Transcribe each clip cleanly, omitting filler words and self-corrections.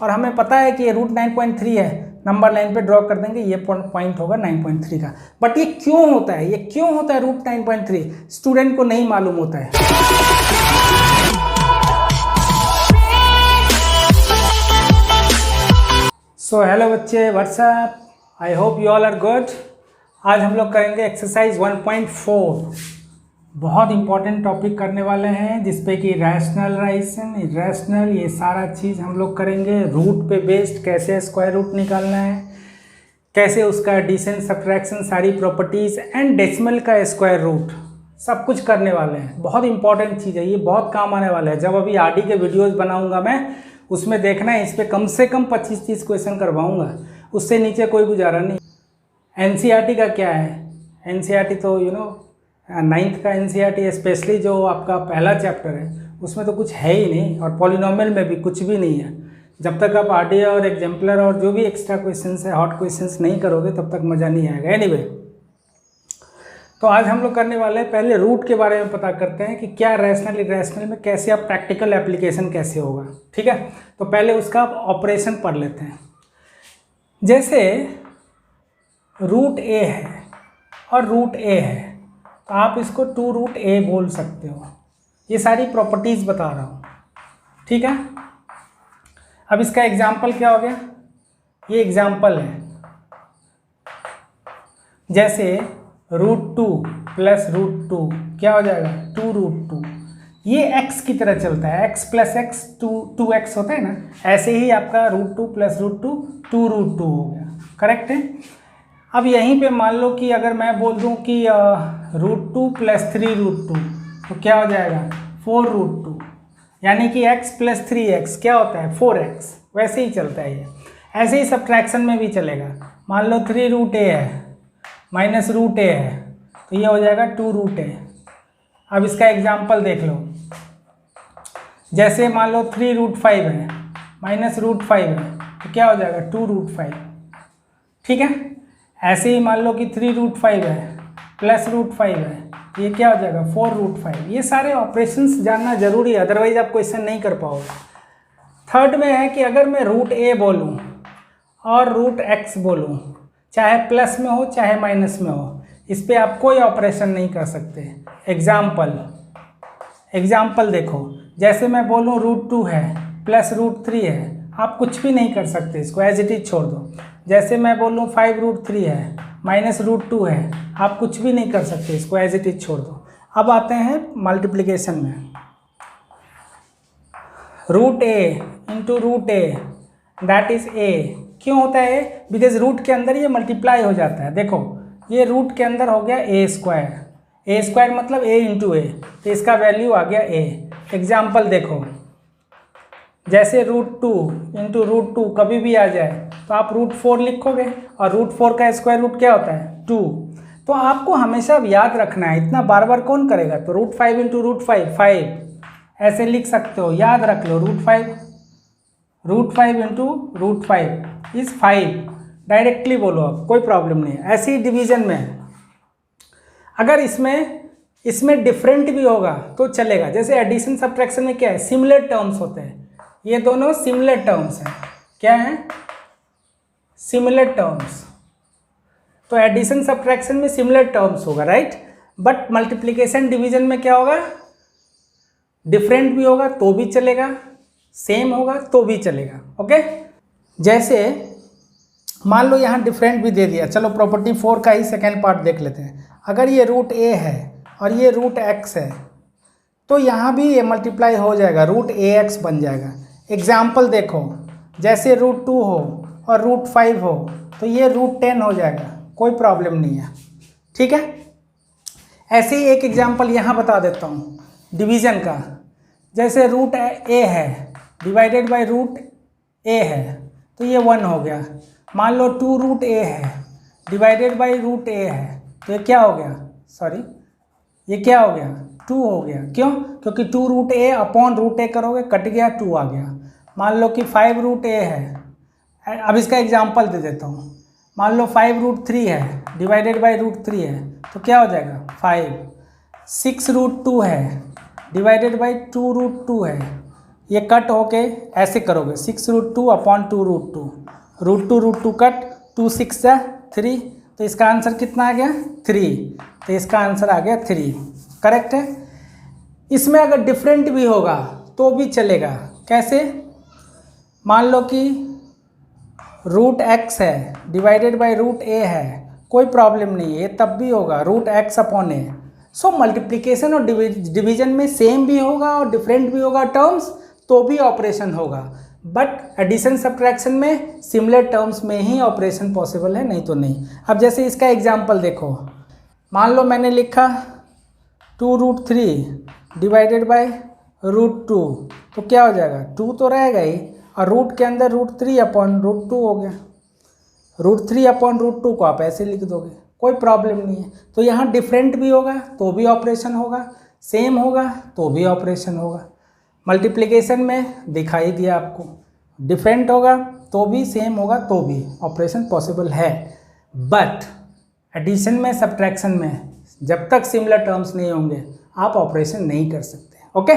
और हमें पता है कि ये रूट 9.3 है, नंबर लाइन पे ड्रॉ कर देंगे, ये पॉइंट होगा 9.3 का। बट ये क्यों होता है, ये क्यों होता है रूट 9.3, स्टूडेंट को नहीं मालूम होता है। सो हेलो बच्चे, what's up, I hope you all are good. आज हम लोग करेंगे एक्सरसाइज 1.4, बहुत इंपॉर्टेंट टॉपिक करने वाले हैं जिसपे कि रैशनलाइजेशन, इरेशनल, ये सारा चीज़ हम लोग करेंगे। रूट पे बेस्ड कैसे स्क्वायर रूट निकालना है, कैसे उसका एडिशन, सब्ट्रैक्शन, सारी प्रॉपर्टीज़ एंड डेसिमल का स्क्वायर रूट, सब कुछ करने वाले हैं। बहुत इंपॉर्टेंट चीज़ है, ये बहुत काम आने वाला है। जब अभी आरडी के वीडियोस बनाऊंगा मैं, उसमें देखना है, इस पर कम से कम 25-30 क्वेश्चन करवाऊंगा, उससे नीचे कोई गुजारा नहीं। एनसीईआरटी का क्या है, एनसीईआरटी तो 9th का एनसीईआरटी, स्पेशली जो आपका पहला चैप्टर है उसमें तो कुछ है ही नहीं, और पॉलिनोमियल में भी कुछ भी नहीं है। जब तक आप आरडी और एग्जाम्पलर और जो भी एक्स्ट्रा क्वेश्चंस है, हॉट क्वेश्चंस नहीं करोगे, तब तक मज़ा नहीं आएगा। एनीवे, तो आज हम लोग करने वाले हैं, पहले रूट के बारे में पता करते हैं कि क्या रैशनल इरेशनल में कैसे आप प्रैक्टिकल एप्लीकेशन कैसे होगा। ठीक है, तो पहले उसका ऑपरेशन पढ़ लेते हैं। जैसे रूट ए है और रूट ए है, तो आप इसको 2 रूट ए बोल सकते हो। ये सारी प्रॉपर्टीज़ बता रहा हूँ, ठीक है। अब इसका एग्जाम्पल क्या हो गया, ये एग्जाम्पल है। जैसे √2 प्लस √2 क्या हो जाएगा, 2 √2। ये x की तरह चलता है, x प्लस x 2x होता है ना, ऐसे ही आपका √2 प्लस √2 2 √2 हो गया, करेक्ट है। अब यहीं पे मान लो कि अगर मैं बोल दूं कि √2 प्लस 3 √2, तो क्या हो जाएगा 4 √2, यानी कि x प्लस 3x क्या होता है 4x। वैसे ही चलता है ये, ऐसे ही सब्ट्रैक्शन में भी चलेगा। मान लो 3 √a है माइनस √a है, तो ये हो जाएगा 2 √a। अब इसका एग्जाम्पल देख लो, जैसे मान लो 3 √5 है माइनस √5 है, तो क्या हो जाएगा 2 √5, ठीक है। ऐसे ही मान लो कि 3 √5 है प्लस √5 है, ये क्या हो जाएगा 4 √5। ये सारे ऑपरेशंस जानना जरूरी है, अदरवाइज आप क्वेश्चन नहीं कर पाओगे। थर्ड में है कि अगर मैं √a बोलूँ और √x बोलूँ, चाहे प्लस में हो चाहे माइनस में हो, इस पर आप कोई ऑपरेशन नहीं कर सकते। एग्जाम्पल देखो, जैसे मैं बोलूँ √2 है प्लस √3 है, आप कुछ भी नहीं कर सकते, इसको एज इट इज छोड़ दो। जैसे मैं बोलूँ 5 √3 है माइनस √2 है, आप कुछ भी नहीं कर सकते, इसको एज इट इज छोड़ दो। अब आते हैं मल्टीप्लिकेशन में, √a into √a that is a। क्यों होता है, बिकॉज रूट के अंदर ये मल्टीप्लाई हो जाता है। देखो ये रूट के अंदर हो गया a स्क्वायर मतलब a इंटू a, तो इसका वैल्यू आ गया a। एग्जाम्पल देखो, जैसे √2 इंटू √2 कभी भी आ जाए तो आप √4 लिखोगे, और √4 का स्क्वायर रूट क्या होता है 2। तो आपको हमेशा याद रखना है, इतना बार बार कौन करेगा। तो √5 इंटू √5 5 ऐसे लिख सकते हो, याद रख लो। √5 इंटू √5 इज 5, डायरेक्टली बोलो आप, कोई प्रॉब्लम नहीं है। ऐसे ही डिवीजन में है, अगर इसमें डिफरेंट भी होगा तो चलेगा। जैसे एडिशन सब्ट्रैक्शन में क्या है, सिमिलर टर्म्स होते हैं, ये दोनों सिमिलर टर्म्स हैं। क्या है, सिमिलर टर्म्स। तो एडिशन सब्ट्रैक्शन में सिमिलर टर्म्स होगा, राइट। बट मल्टीप्लिकेशन डिवीजन में क्या होगा, डिफरेंट भी होगा तो भी चलेगा, सेम होगा तो भी चलेगा। ओके, जैसे मान लो यहाँ डिफरेंट भी दे दिया, चलो प्रॉपर्टी 4 का ही सेकेंड पार्ट देख लेते हैं। अगर ये √a है और ये √x है, तो यहाँ भी ये मल्टीप्लाई हो जाएगा, √ax बन जाएगा। एग्जाम्पल देखो, जैसे √2 हो और √5 हो, तो ये √10 हो जाएगा, कोई प्रॉब्लम नहीं है, ठीक है। ऐसे ही एक एग्जाम्पल यहाँ बता देता हूँ डिवीज़न का। जैसे √a है डिवाइडेड बाई √a है, तो ये 1 हो गया। मान लो 2 √a है डिवाइडेड बाई √a है, तो ये क्या हो गया, सॉरी ये क्या हो गया 2 हो गया। क्यों, क्योंकि 2 √a अपॉन √a करोगे, कट गया 2 आ गया। मान लो कि 5 √a है, अब इसका एग्जाम्पल दे देता हूँ। मान लो 5 √3 है डिवाइडेड बाई √3 है, तो क्या हो जाएगा 5। 6 √2 है डिवाइडेड बाई 2 √2 है, ये कट होके ऐसे करोगे 6√2/2 √2 कट 2 6 जा 3, तो इसका आंसर कितना आ गया 3, तो इसका आंसर आ गया 3, करेक्ट है। इसमें अगर डिफरेंट भी होगा तो भी चलेगा। कैसे? मान लो कि √x है डिवाइडेड बाय √a है, कोई प्रॉब्लम नहीं है, ये तब भी होगा √x/a। सो मल्टीप्लिकेशन और डिवीजन में सेम भी होगा और डिफरेंट भी होगा टर्म्स, तो भी ऑपरेशन होगा। बट एडिशन सब्ट्रैक्शन में सिमिलर टर्म्स में ही ऑपरेशन पॉसिबल है, नहीं तो नहीं। अब जैसे इसका एग्जांपल देखो, मान लो मैंने लिखा 2√3 डिवाइडेड बाय √2, तो क्या हो जाएगा 2 तो रहेगा ही, और रूट के अंदर √3/√2 हो गया। √3/√2 को आप ऐसे लिख दोगे, कोई प्रॉब्लम नहीं है। तो यहाँ डिफरेंट भी होगा तो भी ऑपरेशन होगा, सेम होगा तो भी ऑपरेशन होगा। मल्टीप्लिकेशन में दिखाई दिया आपको, डिफरेंट होगा तो भी, सेम होगा तो भी ऑपरेशन पॉसिबल है। बट एडिशन में, सब्ट्रैक्शन में जब तक सिमिलर टर्म्स नहीं होंगे आप ऑपरेशन नहीं कर सकते। ओके,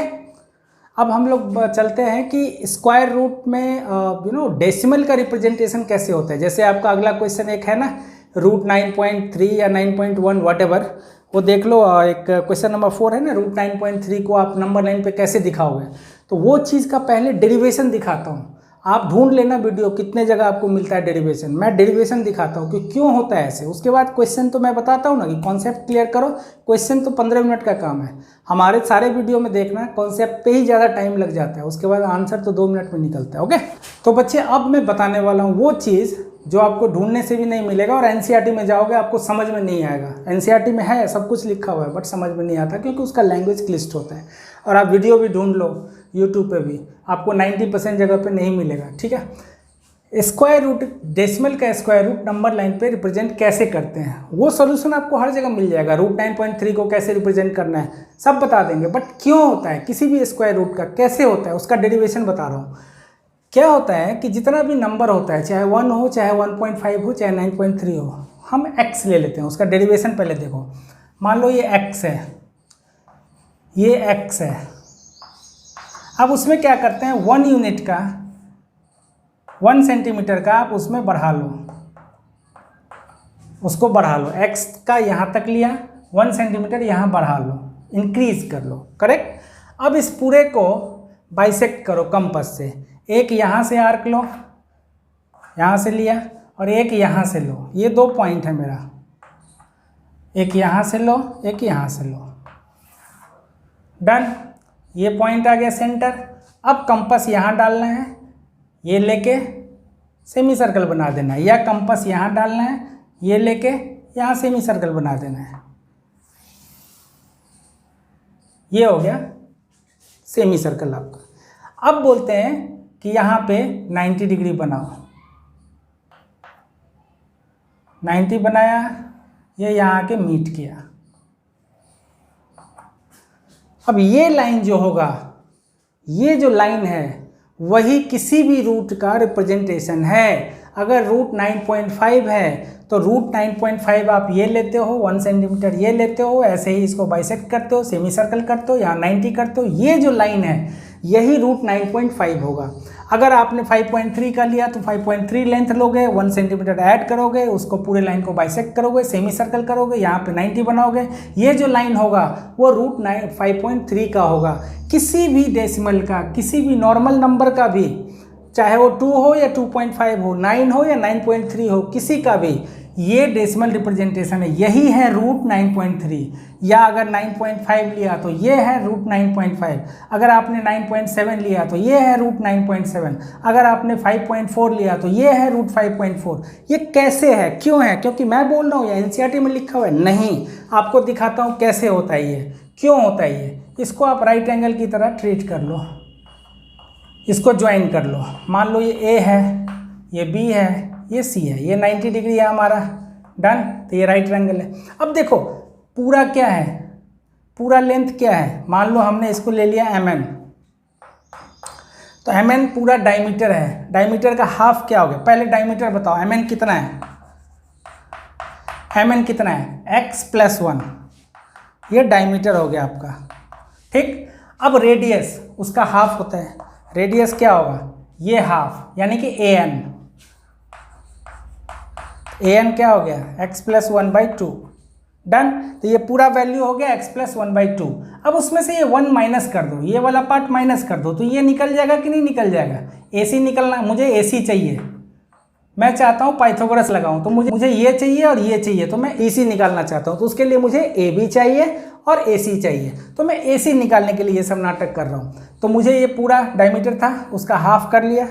अब हम लोग चलते हैं कि स्क्वायर रूट में डेसिमल का रिप्रेजेंटेशन कैसे होता है। जैसे आपका अगला क्वेश्चन एक है ना, √9.3 या 9.1 वॉटेवर, वो देख लो। एक क्वेश्चन नंबर 4 है ना, √9.3 को आप नंबर लाइन पे कैसे दिखाओगे, तो वो चीज़ का पहले डेरिवेशन दिखाता हूँ। आप ढूंढ लेना वीडियो, कितने जगह आपको मिलता है डेरिवेशन। मैं डेरिवेशन दिखाता हूँ कि क्यों होता है ऐसे, उसके बाद क्वेश्चन तो मैं बताता हूँ ना कि कॉन्सेप्ट क्लियर करो। क्वेश्चन तो 15 मिनट का काम है, हमारे सारे वीडियो में देखना कॉन्सेप्ट पे ही ज़्यादा टाइम लग जाता है, उसके बाद आंसर तो 2 मिनट में निकलता है। ओके, तो बच्चे अब मैं बताने वाला हूँ वो चीज़ जो आपको ढूंढने से भी नहीं मिलेगा और एनसीईआरटी में जाओगे आपको समझ में नहीं आएगा। एनसीईआरटी में है, सब कुछ लिखा हुआ है, बट समझ में नहीं आता क्योंकि उसका लैंग्वेज क्लिष्ट होता है। और आप वीडियो भी ढूंढ लो यूट्यूब पे भी, आपको 90% जगह पे नहीं मिलेगा। ठीक है, स्क्वायर रूट, डेसिमल का स्क्वायर रूट नंबर लाइन पे रिप्रेजेंट कैसे करते हैं, वो सोल्यूशन आपको हर जगह मिल जाएगा। √9.3 को कैसे रिप्रेजेंट करना है सब बता देंगे, बट क्यों होता है किसी भी स्क्वायर रूट का, कैसे होता है, उसका डेरिवेशन बता रहा हूँ। क्या होता है कि जितना भी नंबर होता है, चाहे 1 हो, चाहे 1.5 हो, चाहे 9.3 हो, हम x ले लेते हैं। उसका डेरिवेशन पहले देखो। मान लो ये x है, ये x है। अब उसमें क्या करते हैं, 1 यूनिट का, 1 सेंटीमीटर का आप उसमें बढ़ा लो, उसको बढ़ा लो। x का यहाँ तक लिया, 1 सेंटीमीटर यहाँ बढ़ा लो, इंक्रीज कर लो, करेक्ट। अब इस पूरे को बाइसेक्ट करो कंपास से। एक यहाँ से आर्क लो, यहाँ से लिया, और एक यहाँ से लो। ये 2 पॉइंट है मेरा, एक यहाँ से लो, एक यहाँ से लो, डन। ये पॉइंट आ गया सेंटर। अब कंपास यहाँ डालना है, ये लेके सेमी सर्कल बना देना है, या कंपास यहाँ डालना है, ये लेके यहाँ सेमी सर्कल बना देना है। ये हो गया सेमी सर्कल आपका। अब बोलते हैं कि यहाँ पे 90 डिग्री बनाओ। 90 बनाया, ये यहाँ के मीट किया। अब ये लाइन जो होगा, ये जो लाइन है वही किसी भी रूट का रिप्रेजेंटेशन है। अगर रूट 9.5 है तो रूट 9.5 आप ये लेते हो, 1 सेंटीमीटर ये लेते हो, ऐसे ही इसको बाइसेक्ट करते हो, सेमी सर्कल करते हो, यहाँ 90 करते हो। ये जो लाइन है यही रूट 9.5 होगा। अगर आपने 5.3 का लिया तो 5.3 लेंथ लोगे, 1 सेंटीमीटर ऐड करोगे, उसको पूरे लाइन को बाइसेक्ट करोगे, सेमी सर्कल करोगे, यहाँ पे 90 बनाओगे। ये जो लाइन होगा वो रूट 5.3 का होगा। किसी भी डेसिमल का, किसी भी नॉर्मल नंबर का भी, चाहे वो 2 हो या 2.5 हो, 9 हो या 9.3 हो, किसी का भी ये डेसिमल रिप्रेजेंटेशन है, यही है रूट 9.3। या अगर 9.5 लिया तो ये है रूट 9.5, अगर आपने 9.7 लिया तो ये है रूट 9.7, अगर आपने 5.4 लिया तो ये है रूट 5.4। ये कैसे है, क्यों है? क्योंकि मैं बोल रहा हूँ या एनसीईआरटी में लिखा हुआ है? नहीं, आपको दिखाता हूँ कैसे होता है ये, क्यों होता है ये। इसको आप राइट एंगल की तरह ट्रीट कर लो, इसको ज्वाइन कर लो। मान लो ये A है, ये B है, ये C है, ये 90 डिग्री है हमारा, डन। तो ये राइट एंगल है। अब देखो पूरा क्या है, पूरा लेंथ क्या है, मान लो हमने इसको ले लिया mm, तो mn पूरा डायमीटर है। डायमीटर का हाफ क्या हो गया, पहले डायमीटर बताओ, mn कितना है? mn कितना है? x + 1, ये डायमीटर हो गया आपका, ठीक। अब रेडियस उसका हाफ होता है, रेडियस क्या होगा, ये हाफ यानी कि ए एन क्या हो गया x प्लस 1/2। डन। तो ये पूरा वैल्यू हो गया x प्लस 1/2। अब उसमें से ये 1 माइनस कर दो, ये वाला पार्ट माइनस कर दो, तो ये निकल जाएगा कि नहीं निकल जाएगा। AC निकलना, मुझे AC चाहिए, मैं चाहता हूँ पाइथागोरस लगाऊं, तो मुझे ये चाहिए और ये चाहिए, तो मैं AC निकालना चाहता हूँ, तो उसके लिए मुझे AB चाहिए और AC चाहिए, तो मैं AC निकालने के लिए ये सब नाटक कर रहा हूँ। तो मुझे ये पूरा डायमीटर था उसका हाफ कर लिया,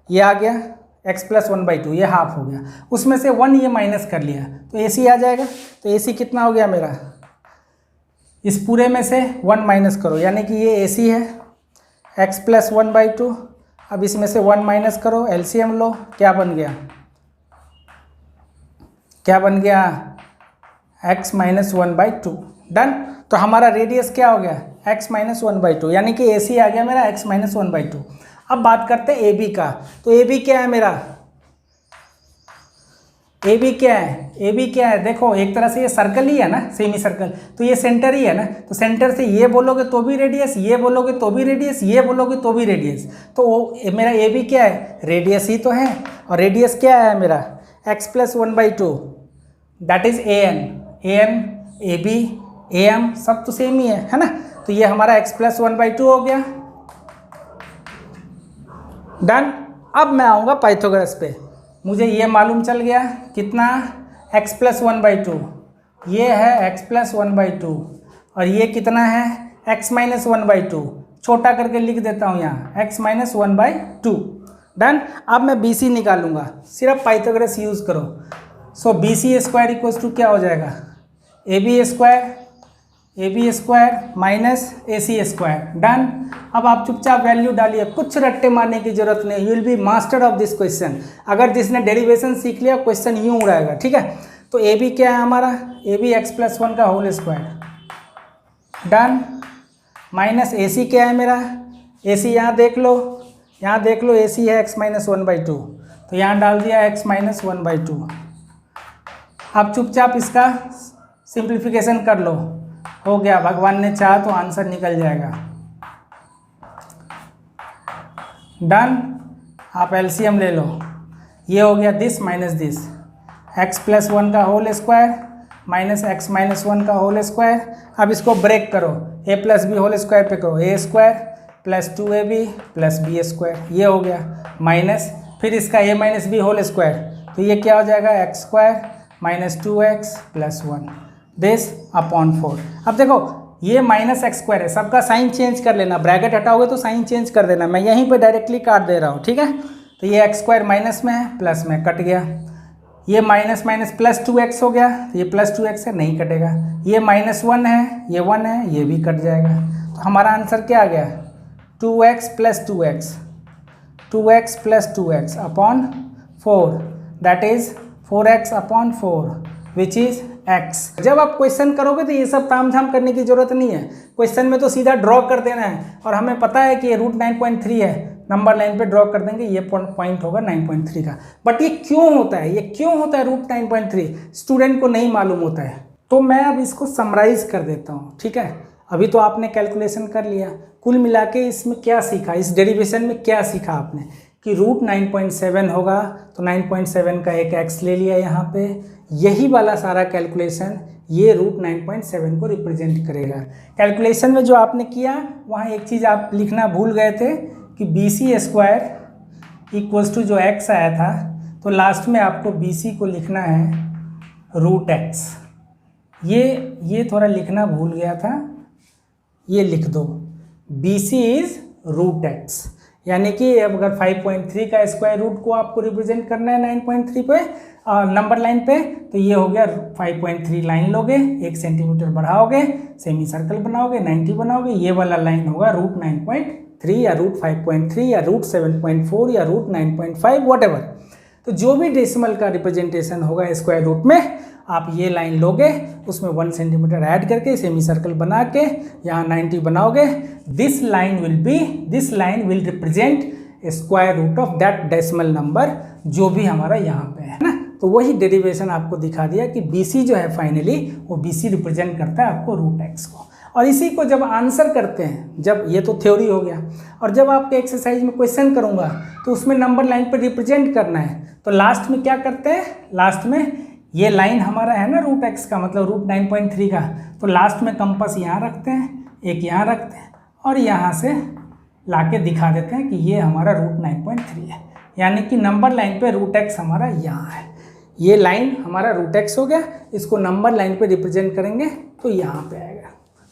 ये आ गया x प्लस 1/2, ये हाफ हो गया, उसमें से 1 ये माइनस कर लिया, तो AC आ जाएगा। तो AC कितना हो गया मेरा, इस पूरे में से 1 माइनस करो, यानी कि ये AC है x प्लस 1/2। अब इसमें से 1 माइनस करो, LCM लो, क्या बन गया, क्या बन गया, x माइनस 1/2। डन। तो हमारा रेडियस क्या हो गया, x माइनस 1/2, यानी कि AC आ गया मेरा x माइनस 1/2। अब बात करते हैं AB का। तो AB क्या है मेरा, AB क्या है, AB क्या है, देखो एक तरह से ये सर्कल ही है ना, सेमी सर्कल, तो ये सेंटर ही है ना, तो सेंटर से ये बोलोगे तो भी रेडियस, ये बोलोगे तो भी रेडियस, ये बोलोगे तो भी रेडियस, तो मेरा AB क्या है, रेडियस ही तो है, और रेडियस क्या है मेरा x plus 1/2, that is AN, AB, AM सब तो सेम ही है ना। तो ये हमारा x प्लस 1/2 हो गया। डन। अब मैं आऊँगा पाइथागोरस पे, मुझे ये मालूम चल गया कितना, x प्लस 1/2, ये है x प्लस 1/2, और ये कितना है x माइनस 1/2, छोटा करके लिख देता हूँ यहाँ x माइनस 1/2। डन। अब मैं BC निकालूंगा, सिर्फ पाइथागोरस यूज़ करो। सो BC स्क्वायर इक्वल्स टू क्या हो जाएगा, AB square minus AC square. Done. अब आप चुपचाप वैल्यू डालिए, कुछ रट्टे मारने की जरूरत नहीं, you will be master of this question. अगर जिसने डेरिवेशन सीख लिया क्वेश्चन यूँ उड़ाएगा, ठीक है। तो AB क्या है हमारा, AB x प्लस 1 का whole square. Done. Minus AC क्या है मेरा, AC यहाँ देख लो, यहाँ देख लो, AC है x माइनस 1/2, तो यहाँ डाल दिया x माइनस 1/2। अब चुपचाप इसका सिंप्लीफिकेशन कर लो, हो गया, भगवान ने चाहा तो आंसर निकल जाएगा। डन। आप LCM ले लो, ये हो गया this minus this, x plus 1 का whole square minus x minus 1 का होल स्क्वायर। अब इसको ब्रेक करो, a plus B whole square पे करो, a square plus 2ab plus b square, ये हो गया माइनस, फिर इसका a minus B whole square, तो ये क्या हो जाएगा, x square minus 2x plus 1 this upon 4। अब देखो ये माइनस एक्स स्क्वायर है, सबका साइन चेंज कर लेना, ब्रैकेट हटाओगे तो साइन चेंज कर देना, मैं यहीं पे डायरेक्टली काट दे रहा हूँ, ठीक है। तो ये एक्स स्क्वायर माइनस में है, प्लस में कट गया, ये माइनस माइनस प्लस 2x हो गया, तो ये प्लस 2x है, नहीं कटेगा, ये माइनस 1 है, ये 1 है, ये भी कट जाएगा। तो हमारा आंसर क्या आ गया, 2x plus 2x, 2x plus 2x upon 4, that is 4x upon 4 which is x। जब आप क्वेश्चन करोगे तो ये सब ताम झाम करने की जरूरत नहीं है, क्वेश्चन में तो सीधा ड्रॉ कर देना है, और हमें पता है कि ये रूट 9.3 है, नंबर लाइन पे ड्रॉ कर देंगे, ये पॉइंट होगा 9.3 का। बट ये क्यों होता है, ये क्यों होता है रूट 9.3, स्टूडेंट को नहीं मालूम होता है। तो मैं अब इसको समराइज कर देता हूँ, ठीक है। अभी तो आपने कैलकुलेशन कर लिया, कुल मिला के इसमें क्या सीखा, इस डेरिवेशन में क्या सीखा आपने, कि रूट 9.7 होगा, तो 9.7 का एक x ले लिया यहाँ पे, यही वाला सारा कैलकुलेशन ये रूट 9.7 को रिप्रेजेंट करेगा। कैलकुलेशन में जो आपने किया वहाँ एक चीज़ आप लिखना भूल गए थे कि BC स्क्वायर इक्वल्स टू जो x आया था, तो लास्ट में आपको BC को लिखना है रूट x। ये थोड़ा लिखना भूल गया था, ये लिख दो, BC इज रूट x, यानी कि अब अगर 5.3 का स्क्वायर रूट को आपको रिप्रेजेंट करना है 9.3 पे नंबर लाइन पे, तो ये हो गया 5.3 लाइन लोगे, 1 सेंटीमीटर बढ़ाओगे, सेमी सर्कल बनाओगे, 90 बनाओगे, ये वाला लाइन होगा रूट 9.3 या रूट 5.3 या रूट 7.4 या रूट 9.5 व्हाटएवर। तो जो भी डेसिमल का रिप्रेजेंटेशन होगा स्क्वायर रूट में, आप ये लाइन लोगे, उसमें 1 सेंटीमीटर ऐड करके सेमी सर्कल बना के यहाँ 90 बनाओगे, this line will represent square root of that decimal number जो भी हमारा यहाँ पे है ना। तो वही डेरिवेशन आपको दिखा दिया कि BC जो है फाइनली वो BC रिप्रेजेंट करता है आपको रूट x को। और इसी को जब आंसर करते हैं, जब ये तो थ्योरी हो गया, और जब आपके एक्सरसाइज में क्वेश्चन करूँगा तो उसमें नंबर लाइन पर रिप्रेजेंट करना है, तो लास्ट में क्या करते हैं, लास्ट में ये लाइन हमारा है ना रूट एक्स का मतलब रूट 9.3 का, तो लास्ट में कंपास यहाँ रखते हैं, एक यहाँ रखते हैं और यहाँ से लाके दिखा देते हैं कि ये हमारा रूट 9.3 है, यानी कि नंबर लाइन पे रूट एक्स हमारा यहाँ है। ये लाइन हमारा रूट एक्स हो गया, इसको नंबर लाइन पे रिप्रेजेंट करेंगे तो यहाँ पे आएगा।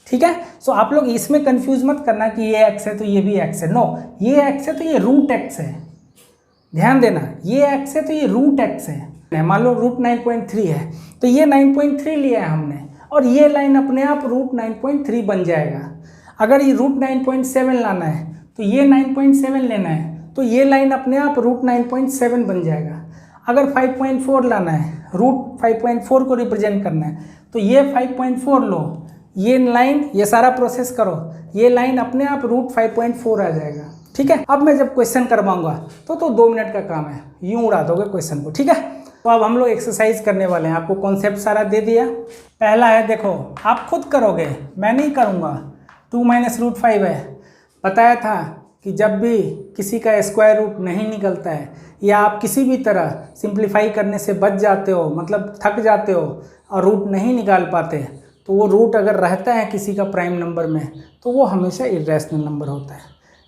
ठीक है, सो आप लोग इसमें कंफ्यूज मत करना कि ये एक्स है तो ये भी एक्स है, नो, ये एक्स है तो ये रूट एक्स है, ध्यान देना, ये एक्स है तो ये रूट एक्स है। मान लो रूट 9.3 है तो ये 9.3 लिया है हमने, और ये लाइन अपने आप रूट 9.3 बन जाएगा। अगर ये रूट 9.7 लाना है तो ये 9.7 लेना है, तो ये लाइन अपने आप रूट 9.7 बन जाएगा। अगर 5.4 लाना है, रूट 5.4 को रिप्रेजेंट करना है, तो ये 5.4 लो, ये लाइन, ये सारा प्रोसेस करो, ये लाइन अपने आप रूट 5.4 आ जाएगा। ठीक है, अब मैं जब क्वेश्चन करवाऊंगा तो 2 मिनट का काम है, यूं उड़ा दोगे क्वेश्चन को। ठीक है, तो अब हम लोग एक्सरसाइज करने वाले हैं, आपको कॉन्सेप्ट सारा दे दिया। पहला है, देखो आप खुद करोगे, मैं नहीं करूँगा, 2 - √5 है। बताया था कि जब भी किसी का स्क्वायर रूट नहीं निकलता है या आप किसी भी तरह सिंप्लीफाई करने से बच जाते हो, मतलब थक जाते हो और रूट नहीं निकाल पाते, तो वो रूट अगर रहता है किसी का प्राइम नंबर में तो वो हमेशा इरेशनल नंबर होता है।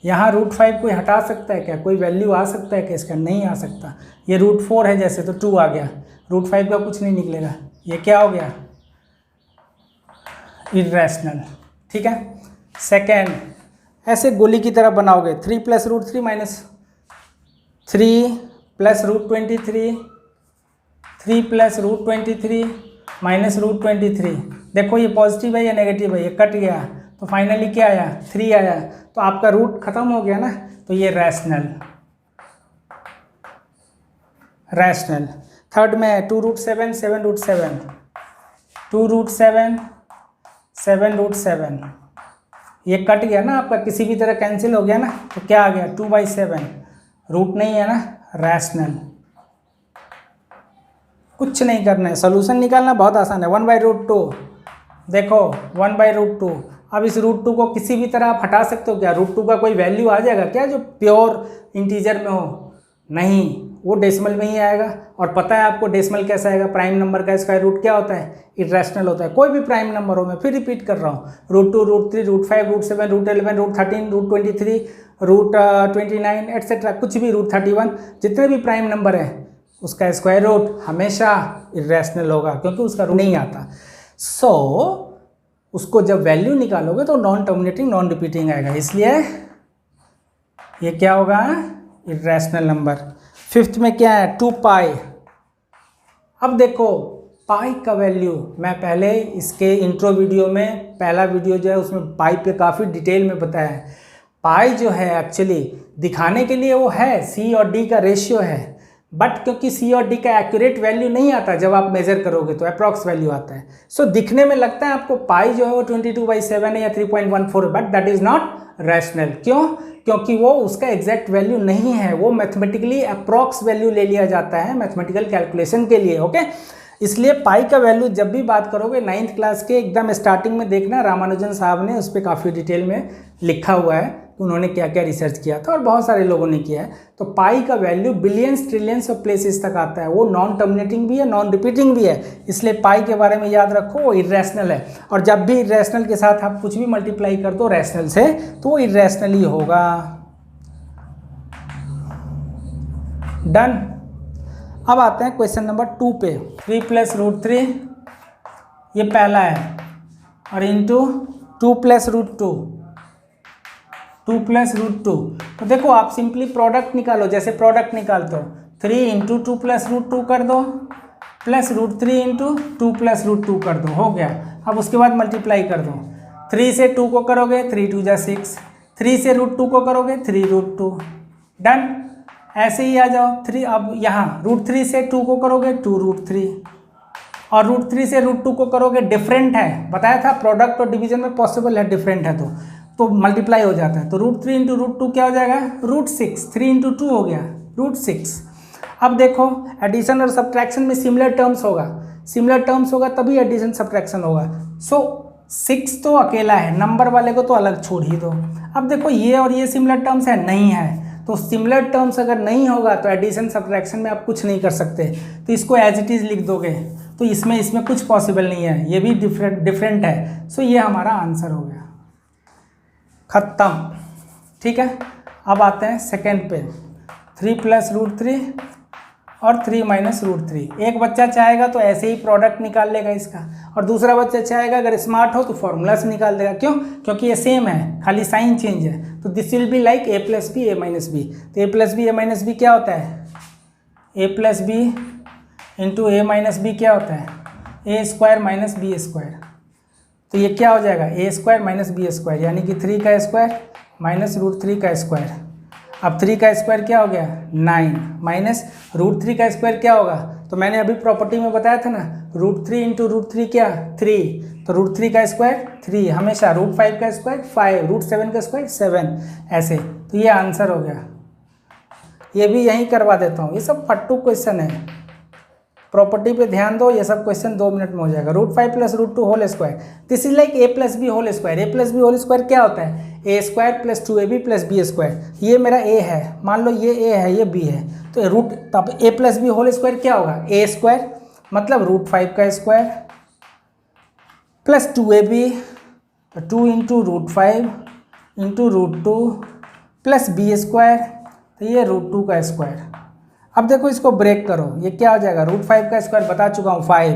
यहाँ √5 कोई हटा सकता है क्या, कोई वैल्यू आ सकता है क्या इसका, नहीं आ सकता। ये √4 है जैसे तो 2 आ गया, √5 का कुछ नहीं निकलेगा, ये क्या हो गया, इरेशनल। ठीक है, सेकेंड, ऐसे गोली की तरह बनाओगे, 3 + √3 - 3 + √23, 3 + √23 - √23। देखो ये पॉजिटिव है या नेगेटिव है, ये कट गया तो फाइनली क्या आया, 3 आया, तो आपका रूट खत्म हो गया ना, तो ये रैशनल। थर्ड में 2 √7 7 √7, 2 √7 7 √7, ये कट गया ना आपका, किसी भी तरह कैंसिल हो गया ना, तो क्या आ गया, 2/7, रूट नहीं है ना, रैशनल। कुछ नहीं करना है, सोल्यूशन निकालना बहुत आसान है। 1/√2, देखो 1/√2। अब इस √2 को किसी भी तरह आप हटा सकते हो क्या, √2 का कोई वैल्यू आ जाएगा क्या जो प्योर इंटीजर में हो, नहीं, वो डेसिमल में ही आएगा। और पता है आपको डेसिमल कैसा आएगा, प्राइम नंबर का स्क्वायर रूट क्या होता है, इरेशनल होता है। कोई भी प्राइम नंबर हो, मैं फिर रिपीट कर रहा हूँ, √2 √3 √5 √7 √11 √13 √23 √29 एट्सेट्रा, कुछ भी √31, जितने भी प्राइम नंबर हैं उसका स्क्वायर रूट हमेशा इरेशनल होगा, क्योंकि उसका रूट नहीं आता। सो उसको जब वैल्यू निकालोगे तो नॉन टर्मिनेटिंग नॉन रिपीटिंग आएगा, इसलिए ये क्या होगा, इरेशनल नंबर। फिफ्थ में क्या है, 2π। अब देखो पाई का वैल्यू, मैं पहले इसके इंट्रो वीडियो में, पहला वीडियो जो है उसमें पाई पे काफ़ी डिटेल में बताया है। पाई जो है एक्चुअली दिखाने के लिए वो है C और D का रेशियो है, बट क्योंकि C और D का एक्यूरेट वैल्यू नहीं आता, जब आप मेजर करोगे तो अप्रॉक्स वैल्यू आता है। सो दिखने में लगता है आपको पाई जो है वो 22/7 है या 3.14, but that is not rational. क्यों, क्योंकि वो उसका एग्जैक्ट वैल्यू नहीं है, वो मैथमेटिकली अप्रॉक्स वैल्यू ले लिया जाता है मैथमेटिकल कैलकुलेशन के लिए। ओके, इसलिए पाई का वैल्यू जब भी बात करोगे 9th क्लास के एकदम स्टार्टिंग में देखना, रामानुजन साहब ने उस पर काफ़ी डिटेल में लिखा हुआ है कि उन्होंने क्या क्या रिसर्च किया था, और बहुत सारे लोगों ने किया है। तो पाई का value billions trillions of places तक आता है, वो नॉन टर्मिनेटिंग भी है नॉन रिपीटिंग भी है, इसलिए पाई के बारे में याद रखो, वो इरेशनल है। और जब भी इरेशनल के साथ आप कुछ भी मल्टीप्लाई कर दो रैशनल से, तो वो इरेशनल ही होगा। डन। अब आते हैं क्वेश्चन नंबर 2 पे। 3 + √3 ये पहला है, और इंटू 2 + √2, 2 + √2। तो देखो आप सिंपली प्रोडक्ट निकालो, जैसे प्रोडक्ट निकालते हो, 3 × 2 + √2 कर दो, प्लस √3 × 2 + √2 कर दो, हो गया। अब उसके बाद मल्टीप्लाई कर दो, 3 से 2 को करोगे 3 × 2 = 6, 3 से √2 को करोगे 3 √2। डन। ऐसे ही आ जाओ 3, अब यहाँ √3 से 2 को करोगे 2 √3, और √3 से √2 को करोगे, डिफरेंट है, बताया था प्रोडक्ट और डिवीजन में पॉसिबल है, डिफरेंट है तो मल्टीप्लाई हो जाता है। तो √3 × √2 क्या हो जाएगा, √6, 3 × 2 हो गया √6। अब देखो एडिशन और सब्ट्रैक्शन में सिमिलर टर्म्स होगा, सिमिलर टर्म्स होगा तभी एडिशन सब्ट्रैक्शन होगा। सो 6 तो अकेला है, नंबर वाले को तो अलग छोड़ ही दो। अब देखो ये और ये सिमिलर टर्म्स है, नहीं है, तो सिमिलर टर्म्स अगर नहीं होगा तो एडिशन सब्ट्रैक्शन में आप कुछ नहीं कर सकते, तो इसको एज इट इज़ लिख दोगे, तो इसमें कुछ पॉसिबल नहीं है, ये भी डिफरेंट है। सो ये हमारा आंसर हो गया, खत्म। ठीक है, अब आते हैं सेकेंड पे, 3 + √3 और 3 - √3। एक बच्चा चाहेगा तो ऐसे ही प्रोडक्ट निकाल लेगा इसका, और दूसरा बच्चा चाहेगा अगर स्मार्ट हो तो फॉर्मूला से निकाल देगा। क्यों? क्योंकि ये सेम है, खाली साइन चेंज है। तो this will be like a + b a - b। तो a + b a - b क्या होता है? a + b × a - b क्या होता है? a² - b²। तो ये क्या हो जाएगा? a² - b², यानी कि 3 का स्क्वायर - √3 का स्क्वायर। अब 3 का स्क्वायर क्या हो गया? 9 माइनस √3 का स्क्वायर क्या होगा? तो मैंने अभी प्रॉपर्टी में बताया था ना, √3 × √3 क्या? 3। तो √3 का स्क्वायर 3, हमेशा √5 का स्क्वायर 5, √7 का स्क्वायर 7, ऐसे। तो ये आंसर हो गया। ये भी यहीं करवा देता हूँ, ये सब फट्टू क्वेश्चन है, प्रॉपर्टी पे ध्यान दो, ये सब क्वेश्चन 2 मिनट में हो जाएगा। √5 + √2 whole square, this is like a + b whole square. a + b whole square क्या होता है? a² + 2ab + b²। ये मेरा a है, मान लो ये a है, ये b है, तो रूट, तब a + b होल स्क्वायर क्या होगा? a² मतलब √5 का square plus 2ab, 2 × √5 × √2 plus b², तो ये √2 का स्क्वायर। अब देखो इसको ब्रेक करो, ये क्या हो जाएगा? √5 का स्क्वायर बता चुका हूँ 5,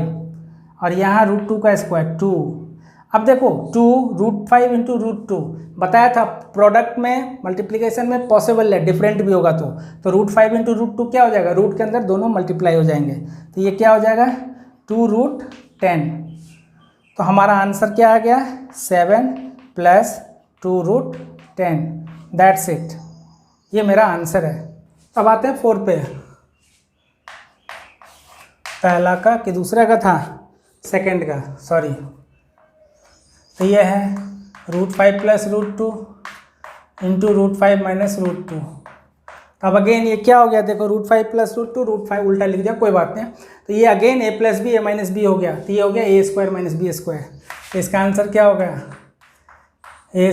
और यहाँ √2 का स्क्वायर 2। अब देखो 2 √5 × √2 बताया था, प्रोडक्ट में मल्टीप्लिकेशन में पॉसिबल है, डिफरेंट भी होगा तो √5 × √2 क्या हो जाएगा? रूट के अंदर दोनों मल्टीप्लाई हो जाएंगे, तो ये क्या हो जाएगा? 2√10। तो हमारा आंसर क्या आ गया? 7 + 2√10, दैट्स इट। ये मेरा आंसर है। अब आते हैं 4 पे। पहला का कि दूसरा का था? सेकंड का, सॉरी। तो ये है √5 + √2 × √5 - √2। अब अगेन ये क्या हो गया? देखो √5 + √2, √5 उल्टा लिख दिया, कोई बात नहीं। तो ये again a + b a - b हो गया, तो ये हो गया a² - b²। तो इसका आंसर क्या हो गया? a² -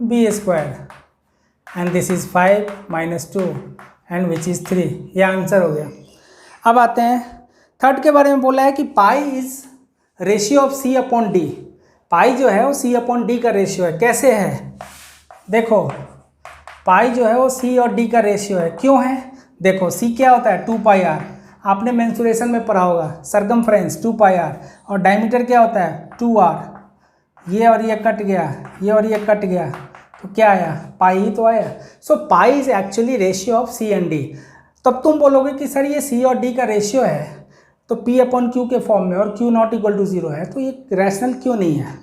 b², and this is 5 - 2 and which is 3। ये आंसर हो गया। अब आते हैं थर्ड के बारे में। बोला है कि pi is ratio of c/d। पाई जो है वो c/d का रेशियो है। कैसे है? देखो पाई जो है वो c और d का रेशियो है। क्यों है? देखो c क्या होता है? 2πr। आपने मेंसुरेशन में पढ़ा होगा, सरकमफ्रेंस 2πr, और डायमीटर क्या होता है? 2r। ये और ये कट गया, ये और ये कट गया, तो क्या आया? पाई ही तो आया। So pi is actually ratio of c and d। तब तुम बोलोगे कि सर ये c और d का रेशियो है तो p/q के फॉर्म में, और q ≠ 0 है, तो ये रैशनल क्यों नहीं है?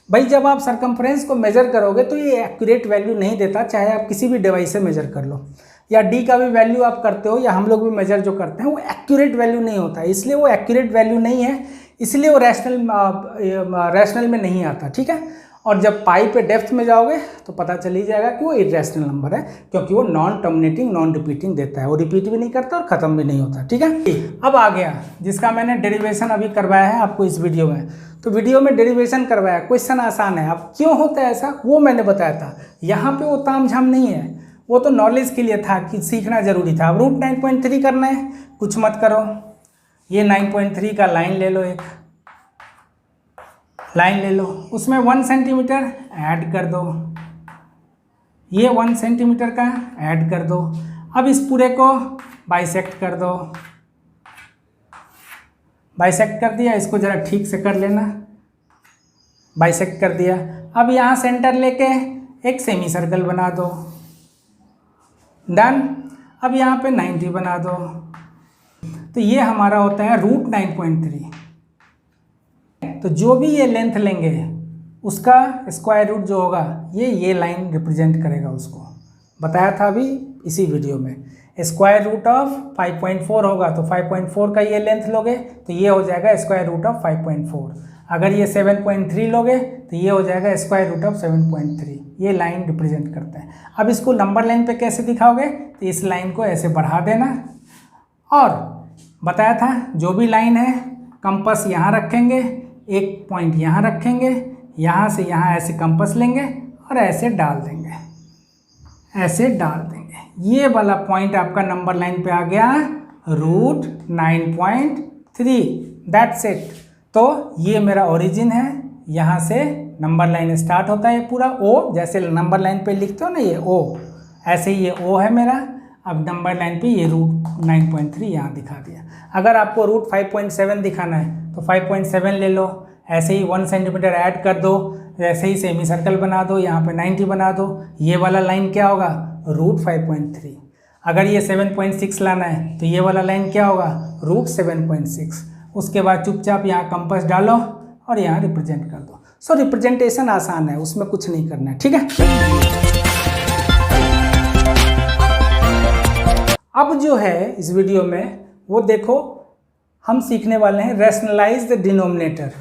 भाई जब आप सरकमफ्रेंस को मेजर करोगे तो ये एक्यूरेट वैल्यू नहीं देता, चाहे आप किसी भी डिवाइस से मेजर कर लो, या d का भी वैल्यू आप करते हो, या हम लोग भी मेजर जो करते हैं, वो एक्यूरेट वैल्यू नहीं होता है। इसलिए वो एक्यूरेट वैल्यू नहीं है, इसलिए वो रैशनल में नहीं आता। ठीक है, और जब पाई पे डेप्थ में जाओगे तो पता चल ही जाएगा कि वो इरेशनल नंबर है, क्योंकि वो नॉन टर्मिनेटिंग, नॉन रिपीटिंग देता है, वो रिपीट भी नहीं करता और ख़त्म भी नहीं होता। ठीक है, अब आ गया जिसका मैंने डेरिवेशन अभी करवाया है आपको इस वीडियो में। तो वीडियो में डेरिवेशन करवाया, क्वेश्चन आसान है। अब क्यों होता है ऐसा वो मैंने बताया था, यहाँ पे वो तामझाम नहीं है, वो तो नॉलेज के लिए था कि सीखना जरूरी था। अब रूट 9.3 करना है, कुछ मत करो, ये 9.3 का लाइन ले लो, एक लाइन ले लो, उसमें 1 सेंटीमीटर ऐड कर दो, ये 1 सेंटीमीटर का ऐड कर दो। अब इस पूरे को बाइसेक्ट कर दो, बाइसेक्ट कर दिया, इसको ज़रा ठीक से कर लेना, बाइसेक्ट कर दिया। अब यहाँ सेंटर लेके एक सेमी सर्कल बना दो, डन। अब यहाँ पे 90 बना दो, तो ये हमारा होता है रूट 9.3। तो जो भी ये लेंथ लेंगे उसका स्क्वायर रूट जो होगा ये लाइन रिप्रेजेंट करेगा, उसको बताया था अभी इसी वीडियो में। स्क्वायर रूट ऑफ 5.4 होगा तो 5.4 का ये लेंथ लोगे तो ये हो जाएगा स्क्वायर रूट ऑफ 5.4। अगर ये 7.3 लोगे तो ये हो जाएगा स्क्वायर रूट ऑफ 7.3। ये लाइन रिप्रेजेंट करता है। अब इसको नंबर लाइन पे कैसे दिखाओगे? तो इस लाइन को ऐसे बढ़ा देना, और बताया था जो भी लाइन है कंपास यहाँ रखेंगे, एक पॉइंट यहाँ रखेंगे, यहाँ से यहाँ ऐसे कंपास लेंगे और ऐसे डाल देंगे, ऐसे डाल देंगे। ये वाला पॉइंट आपका नंबर लाइन पे आ गया √9.3। That's it. तो ये मेरा ओरिजिन है, यहाँ से नंबर लाइन स्टार्ट होता है पूरा O, जैसे नंबर लाइन पे लिखते हो ना ये O, ऐसे ही ये O है मेरा। अब नंबर लाइन पे ये √9.3 यहाँ दिखा दिया। अगर आपको √5.7 दिखाना है तो 5.7 ले लो, ऐसे ही 1 सेंटीमीटर ऐड कर दो, ऐसे ही सेमी सर्कल बना दो, यहाँ पे 90 बना दो। ये वाला लाइन क्या होगा √5.3। अगर ये 7.6 लाना है तो ये वाला लाइन क्या होगा √7.6। उसके बाद चुपचाप यहाँ कंपास डालो और यहाँ रिप्रेजेंट कर दो। सो रिप्रेजेंटेशन आसान है, उसमें कुछ नहीं करना है, ठीक है। अब जो है इस वीडियो में वो देखो, हम सीखने वाले हैं रैशनलाइज द डिनोमिनेटर।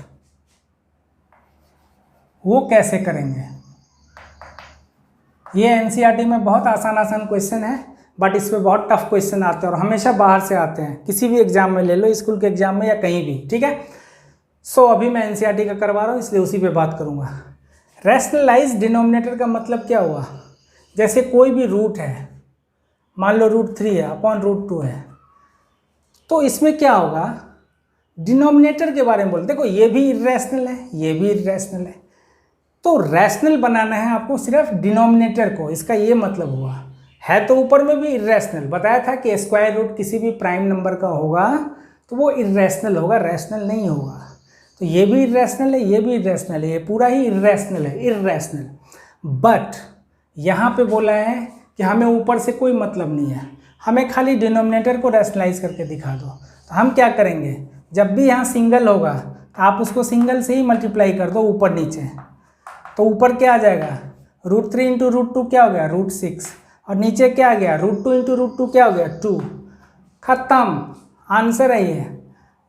वो कैसे करेंगे? ये एनसीईआरटी में बहुत आसान क्वेश्चन है, बट इस पे बहुत टफ क्वेश्चन आते हैं और हमेशा बाहर से आते हैं, किसी भी एग्जाम में ले लो, स्कूल के एग्जाम में या कहीं भी, ठीक है। सो अभी मैं एनसीईआरटी का करवा रहा हूँ इसलिए उसी पे बात करूँगा। रैशनलाइज डिनोमिनेटर का मतलब क्या हुआ? जैसे कोई भी रूट है, मान लो √3 है अपॉन √2 है, तो इसमें क्या होगा, डिनोमिनेटर के बारे में बोल, देखो ये भी इर्रेशनल है, ये भी इर्रेशनल है, तो रैशनल बनाना है आपको सिर्फ डिनोमिनेटर को। इसका ये मतलब हुआ, है तो ऊपर में भी इर्रेशनल, बताया था कि स्क्वायर रूट किसी भी प्राइम नंबर का होगा तो वो इर्रेशनल होगा, रैशनल नहीं होगा। तो ये भी इर्रेशनल है, ये भी इर्रेशनल है, ये पूरा ही इर्रेशनल है, इर्रेशनल। बट यहाँ पे बोला है कि हमें ऊपर से कोई मतलब नहीं है, हमें खाली डिनोमिनेटर को रैशनलाइज करके दिखा दो। तो हम क्या करेंगे, जब भी यहाँ सिंगल होगा तो आप उसको सिंगल से ही मल्टीप्लाई कर दो ऊपर नीचे, तो ऊपर क्या आ जाएगा √3 इंटू √2 क्या हो गया √6, और नीचे क्या आ गया √2 इंटू √2 क्या हो गया 2। खत्म, आंसर है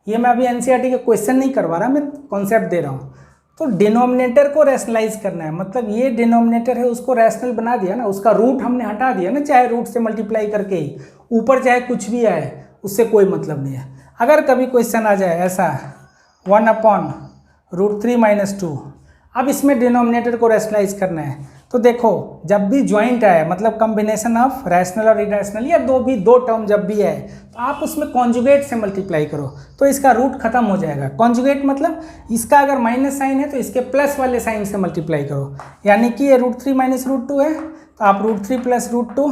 ये मैं अभी एनसीईआरटी का क्वेश्चन नहीं करवा रहा, मैं कॉन्सेप्ट दे रहा हूँ। तो डिनोमिनेटर को रैशनलाइज करना है, मतलब ये डिनोमिनेटर है उसको रैशनल बना दिया ना, उसका रूट हमने हटा दिया ना, चाहे रूट से मल्टीप्लाई करके ही, ऊपर चाहे कुछ भी आए उससे कोई मतलब नहीं है। अगर कभी क्वेश्चन आ जाए ऐसा 1/√3 - 2, अब इसमें डिनोमिनेटर को रैशनलाइज करना है, तो देखो जब भी ज्वाइंट आए, मतलब कॉम्बिनेशन ऑफ रैशनल और इरेशनल, या दो टर्म जब भी आए तो आप उसमें कॉन्जुगेट से मल्टीप्लाई करो, तो इसका रूट खत्म हो जाएगा। कॉन्जुगेट मतलब इसका अगर माइनस साइन है तो इसके प्लस वाले साइन से मल्टीप्लाई करो, यानी कि ये √3 - √2 है, तो आप √3 + √2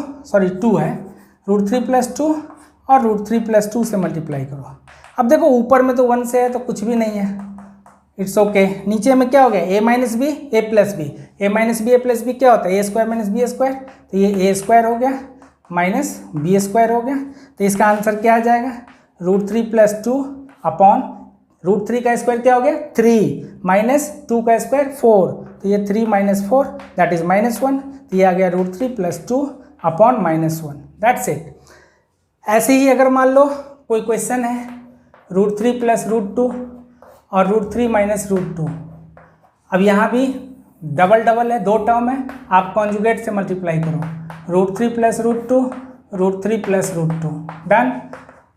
2 है, √3 + 2 और √3 + 2 से मल्टीप्लाई करो। अब देखो ऊपर में तो 1 से है तो कुछ भी नहीं है, इट्स ओके। नीचे में क्या हो गया a - b a + b, a - b a + b क्या होता है a² - b², तो ये a² हो गया माइनस b² हो गया, तो इसका आंसर क्या आ जाएगा √3 + 2 अपॉन √3 का स्क्वायर क्या हो गया 3 माइनस 2 का स्क्वायर 4, तो ये 3 - 4 दैट इज -1, तो ये आ गया √3 + 2 अपॉन -1। That's it. ऐसे ही अगर मान लो कोई क्वेश्चन है √3 + √2 और √3 - √2, अब यहाँ भी डबल है, दो टर्म है, आप कॉन्जुगेट से मल्टीप्लाई करो, √3 + √2 √3 + √2 डन।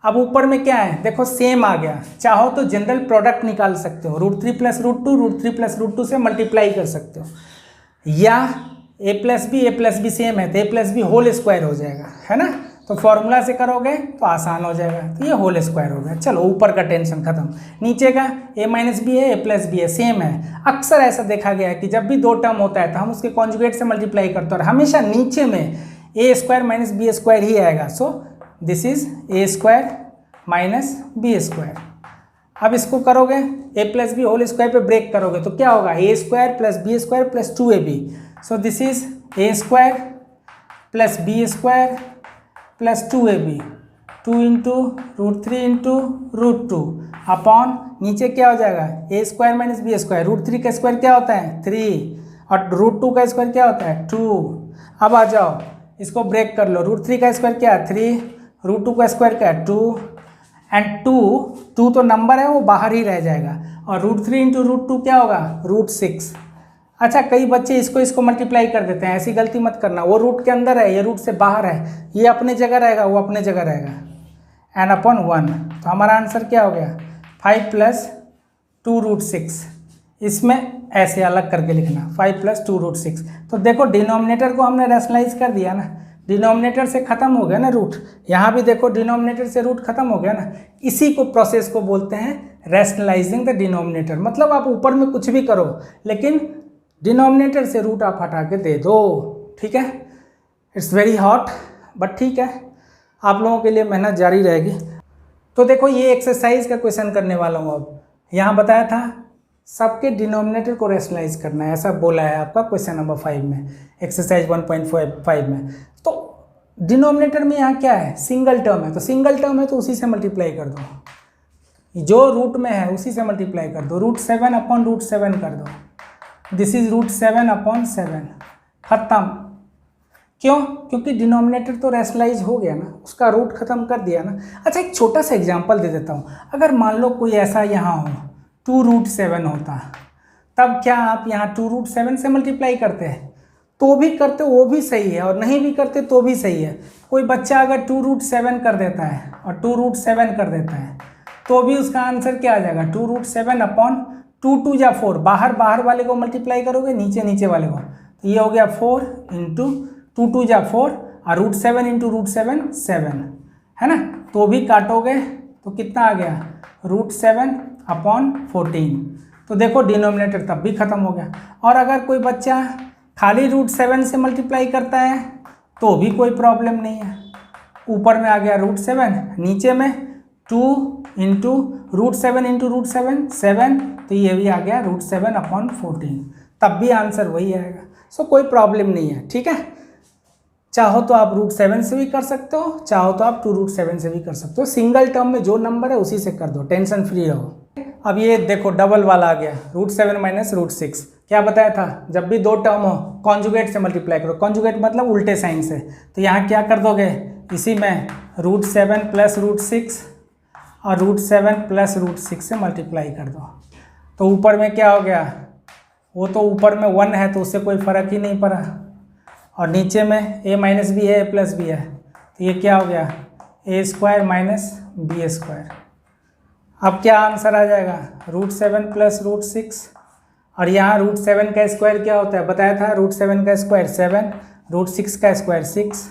अब ऊपर में क्या है देखो सेम आ गया, चाहो तो जनरल प्रोडक्ट निकाल सकते हो, √3 + √2 √3 + √2 से मल्टीप्लाई कर सकते हो, या a + b सेम है तो a + b होल स्क्वायर हो जाएगा, है ना। तो फॉर्मूला से करोगे तो आसान हो जाएगा, तो ये होल स्क्वायर हो गया। चलो ऊपर का टेंशन खत्म, नीचे का a - b है a + b है सेम है। अक्सर ऐसा देखा गया है कि जब भी दो टर्म होता है तो हम उसके कॉन्जुगेट से मल्टीप्लाई करते हैं और हमेशा नीचे में a² - b² ही आएगा। So this is a² - b²। अब इसको करोगे a + b होल स्क्वायर पे ब्रेक करोगे तो क्या होगा a² + b² + 2ab। So this is a² + b² + 2ab, 2 into √3 into √2 upon नीचे क्या हो जाएगा a² - b², √3 का स्क्वायर क्या होता है 3 और √2 का स्क्वायर क्या होता है 2। अब आ जाओ इसको ब्रेक कर लो, √3 का स्क्वायर क्या है 3, √2 का स्क्वायर क्या है 2 एंड 2 तो नंबर है वो बाहर ही रह जाएगा, और √3 इंटू √2 क्या होगा √6। अच्छा कई बच्चे इसको मल्टीप्लाई कर देते हैं, ऐसी गलती मत करना, वो रूट के अंदर है ये रूट से बाहर है, ये अपने जगह रहेगा वो अपने जगह रहेगा, n/1। तो हमारा आंसर क्या हो गया 5 प्लस 2√6, इसमें ऐसे अलग करके लिखना 5 प्लस 2√6। तो देखो डिनोमिनेटर को हमने रैशनलाइज कर दिया ना, डिनोमिनेटर से ख़त्म हो गया ना रूट, यहाँ भी देखो डिनोमिनेटर से रूट खत्म हो गया ना। इसी को प्रोसेस को बोलते हैं रैशनलाइजिंग द डिनोमिनेटर। मतलब आप ऊपर में कुछ भी करो लेकिन डिनोमिनेटर से रूट आप हटा के दे दो, ठीक है। इट्स वेरी हॉट बट ठीक है, आप लोगों के लिए मेहनत जारी रहेगी। तो देखो ये एक्सरसाइज का क्वेश्चन करने वाला हूँ। अब यहाँ बताया था सबके डिनोमिनेटर को रैशनलाइज करना है, ऐसा बोला है आपका क्वेश्चन नंबर 5 में, एक्सरसाइज 1.5 में। तो डिनोमिनेटर में यहाँ क्या है, सिंगल टर्म है, तो सिंगल टर्म है तो उसी से मल्टीप्लाई कर दो, जो रूट में है उसी से मल्टीप्लाई कर दो, √7 अपॉन √7 कर दो, दिस इज √7/7, खत्म। क्यों? क्योंकि डिनोमिनेटर तो रैशनलाइज हो गया ना, उसका रूट खत्म कर दिया ना। अच्छा एक छोटा सा एग्जांपल दे देता हूँ, अगर मान लो कोई ऐसा यहाँ हो 2√7 होता, तब क्या आप यहाँ 2√7 से मल्टीप्लाई करते हैं? तो भी करते वो भी सही है, और नहीं भी करते तो भी सही है। कोई बच्चा अगर 2√7 कर देता है और 2√7 कर देता है तो भी उसका आंसर क्या आ जाएगा, 2√7 अपॉन 2 या 4, बाहर वाले को मल्टीप्लाई करोगे, नीचे वाले को, तो ये हो गया 4 इंटू 2 या 4 और √7 इंटू √7 7 है ना। तो भी काटोगे तो कितना आ गया, √7 अपॉन 14। तो देखो डिनोमिनेटर तब भी खत्म हो गया। और अगर कोई बच्चा खाली √7 से मल्टीप्लाई करता है तो भी कोई प्रॉब्लम नहीं है, ऊपर में आ गया √7, नीचे में 2 इंटू √7 इंटू √7 7, तो ये भी आ गया √7 अपॉन 14, तब भी आंसर वही आएगा। सो कोई प्रॉब्लम नहीं है, ठीक है। चाहो तो आप √7 से भी कर सकते हो, चाहो तो आप 2√7 से भी कर सकते हो, सिंगल टर्म में जो नंबर है उसी से कर दो, टेंशन फ्री रहो। अब ये देखो डबल वाला आ गया, √7 माइनस √6। क्या बताया था, जब भी दो टर्म हो कॉन्जुगेट से मल्टीप्लाई करो, कॉन्जुगेट मतलब उल्टे साइन से। तो यहाँ क्या कर दोगे, इसी में √7 प्लस √6 और √7 प्लस √6 से मल्टीप्लाई कर दो, तो ऊपर में क्या हो गया, वो तो ऊपर में 1 है तो उससे कोई फ़र्क ही नहीं पड़ा, और नीचे में a माइनस बी है, a प्लस बी है, तो ये क्या हो गया, a² माइनस b²। अब क्या आंसर आ जाएगा, √7 प्लस √6, और यहाँ √7 का स्क्वायर क्या होता है, बताया था, √7 का स्क्वायर 7, √6 का स्क्वायर 6,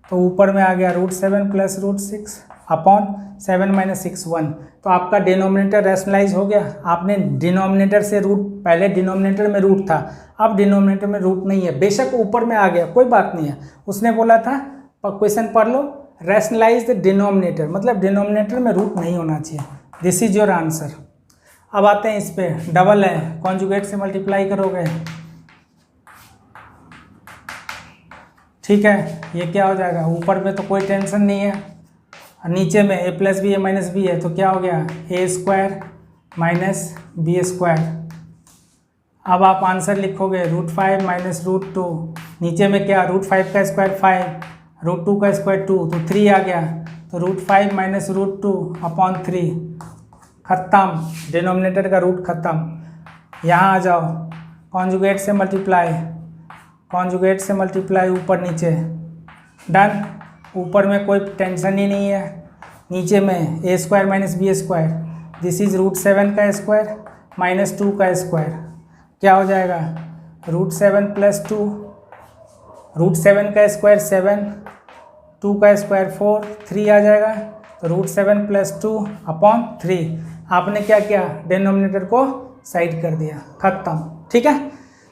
तो ऊपर में आ गया √7 प्लस √6 अपॉन 7 माइनस 6 1। तो आपका डिनोमिनेटर रैशनलाइज हो गया। आपने डिनोमिनेटर से रूट, पहले डिनोमिनेटर में रूट था, अब डिनोमिनेटर में रूट नहीं है, बेशक ऊपर में आ गया कोई बात नहीं है। उसने बोला था क्वेश्चन पढ़ लो, रैशनलाइज द डिनोमिनेटर, मतलब डिनोमिनेटर में रूट नहीं होना चाहिए। This is your answer. अब आते हैं इस पे, डबल है, कॉन्जुगेट से मल्टीप्लाई करोगे, ठीक है। ये क्या हो जाएगा, ऊपर में तो कोई टेंशन नहीं है, और नीचे में a plus B, a minus B है, तो क्या हो गया, a² माइनस b²। अब आप आंसर लिखोगे √5 माइनस √2, नीचे में क्या, √5 का स्क्वायर 5, √2 का स्क्वायर 2, तो 3 आ गया, तो √5 माइनस √2 अपॉन 3, खत्म, डिनोमिनेटर का रूट खत्म। यहाँ आ जाओ, कॉन्जुगेट से मल्टीप्लाई, कॉन्जुगेट से मल्टीप्लाई ऊपर नीचे, डन। ऊपर में कोई टेंशन ही नहीं है, नीचे में a² minus b², this is √7 का स्क्वायर माइनस 2 का स्क्वायर, क्या हो जाएगा, √7 प्लस 2, √7 का स्क्वायर 7, 2 का स्क्वायर 4, 3 आ जाएगा, तो √7 प्लस 2 अपॉन 3। आपने क्या किया, डिनोमिनेटर को साइड कर दिया, खत्म, ठीक है।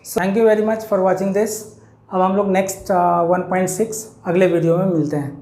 Thank you very much for watching this. अब हम लोग नेक्स्ट 1.6 अगले वीडियो में मिलते हैं।